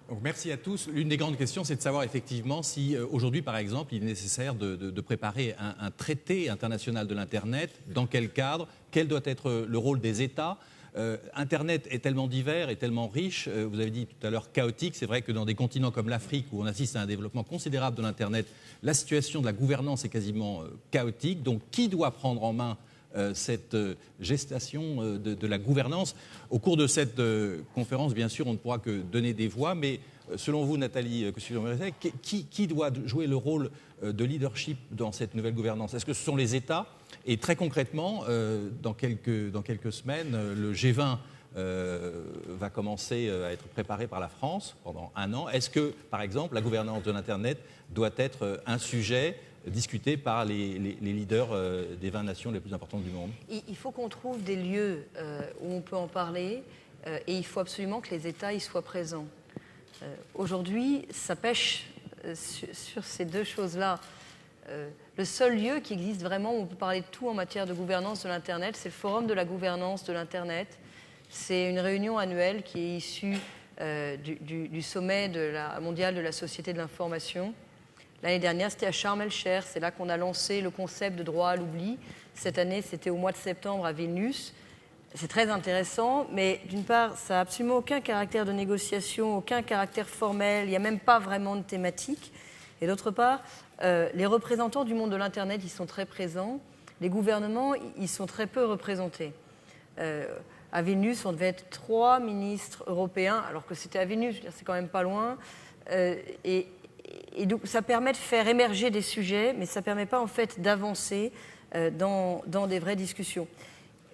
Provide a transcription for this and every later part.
Donc, merci à tous. L'une des grandes questions, c'est de savoir effectivement si aujourd'hui, par exemple, il est nécessaire de préparer un traité international de l'Internet. Dans quel cadre? Quel doit être le rôle des États? Internet est tellement divers et tellement riche, vous avez dit tout à l'heure chaotique, c'est vrai que dans des continents comme l'Afrique où on assiste à un développement considérable de l'Internet, la situation de la gouvernance est quasiment chaotique. Donc qui doit prendre en main cette gestation de la gouvernance? Au cours de cette conférence, bien sûr, on ne pourra que donner des voix, mais selon vous, Nathalie Kosciusko-Morizet, qui doit jouer le rôle de leadership dans cette nouvelle gouvernance? Est-ce que ce sont les États? Et très concrètement, dans quelques semaines, le G20 va commencer à être préparé par la France pendant un an. Est-ce que, par exemple, la gouvernance de l'Internet doit être un sujet discuté par les leaders des 20 nations les plus importantes du monde? Il faut qu'on trouve des lieux où on peut en parler et il faut absolument que les États y soient présents. Aujourd'hui, ça pêche sur ces deux choses-là. Le seul lieu qui existe vraiment où on peut parler de tout en matière de gouvernance de l'Internet, c'est le Forum de la gouvernance de l'Internet. C'est une réunion annuelle qui est issue du sommet mondial de la société de l'information. L'année dernière, c'était à Sharm el-Sheikh. C'est là qu'on a lancé le concept de droit à l'oubli. Cette année, c'était au mois de septembre à Vilnius. C'est très intéressant, mais d'une part, ça n'a absolument aucun caractère de négociation, aucun caractère formel. Il n'y a même pas vraiment de thématique. Et d'autre part, les représentants du monde de l'Internet, ils sont très présents. Les gouvernements, ils sont très peu représentés. À Vilnius, on devait être 3 ministres européens, alors que c'était à Vilnius, c'est quand même pas loin. Et donc, ça permet de faire émerger des sujets, mais ça ne permet pas en fait d'avancer dans des vraies discussions.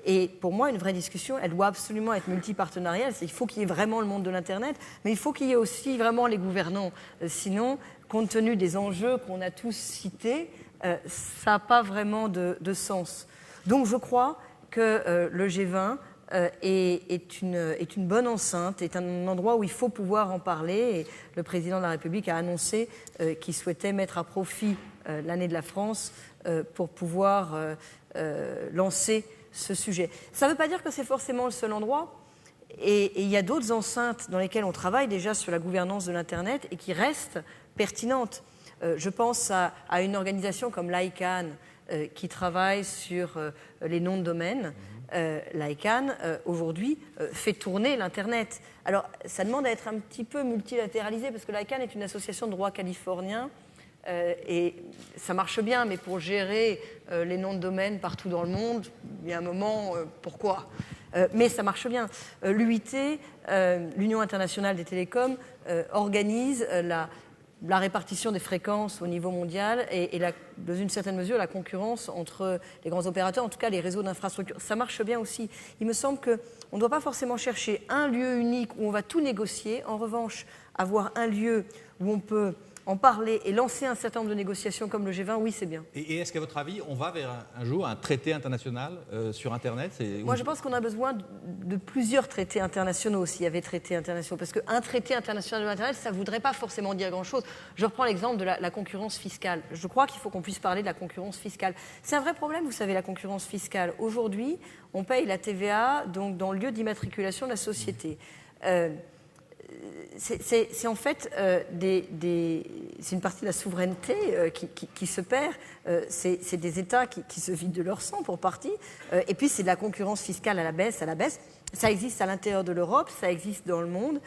Et pour moi, une vraie discussion, elle doit absolument être multipartenariale. Il faut qu'il y ait vraiment le monde de l'Internet, mais il faut qu'il y ait aussi vraiment les gouvernants. Sinon, compte tenu des enjeux qu'on a tous cités, ça n'a pas vraiment de sens. Donc je crois que le G20 est une bonne enceinte, est un endroit où il faut pouvoir en parler. Et le président de la République a annoncé qu'il souhaitait mettre à profit l'année de la France pour pouvoir lancer ce sujet. Ça ne veut pas dire que c'est forcément le seul endroit. Et il y a d'autres enceintes dans lesquelles on travaille déjà sur la gouvernance de l'Internet et qui restent pertinentes. Je pense à une organisation comme l'ICANN qui travaille sur les noms de domaine. L'ICANN, aujourd'hui, fait tourner l'Internet. Alors, ça demande à être un petit peu multilatéralisé parce que l'ICANN est une association de droit californien et ça marche bien, mais pour gérer les noms de domaine partout dans le monde, il y a un moment, pourquoi ? Mais ça marche bien. L'UIT, l'Union internationale des télécoms, organise la répartition des fréquences au niveau mondial et dans une certaine mesure la concurrence entre les grands opérateurs, en tout cas les réseaux d'infrastructures. Ça marche bien aussi. Il me semble qu'on ne doit pas forcément chercher un lieu unique où on va tout négocier. En revanche, avoir un lieu où on peut en parler et lancer un certain nombre de négociations comme le G20, oui, c'est bien. Et est-ce qu'à votre avis, on va vers un jour un traité international sur Internet? Moi, je pense qu'on a besoin de plusieurs traités internationaux s'il y avait traités internationaux. Parce qu'un traité international de l'Internet, ça ne voudrait pas forcément dire grand-chose. Je reprends l'exemple de la concurrence fiscale. Je crois qu'il faut qu'on puisse parler de la concurrence fiscale. C'est un vrai problème, vous savez, la concurrence fiscale. Aujourd'hui, on paye la TVA donc, dans le lieu d'immatriculation de la société. C'est en fait c'est une partie de la souveraineté qui se perd. C'est des États qui se vident de leur sang pour partie. Et puis c'est de la concurrence fiscale à la baisse. Ça existe à l'intérieur de l'Europe, ça existe dans le monde.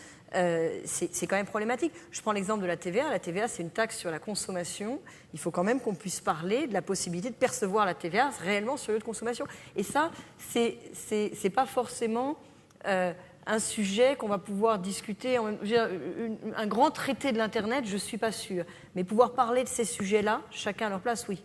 C'est quand même problématique. Je prends l'exemple de la TVA. La TVA, c'est une taxe sur la consommation. Il faut quand même qu'on puisse parler de la possibilité de percevoir la TVA réellement sur le lieu de consommation. Et ça, c'est pas forcément un sujet qu'on va pouvoir discuter. Un grand traité de l'Internet, je ne suis pas sûre. Mais pouvoir parler de ces sujets-là, chacun à leur place, oui.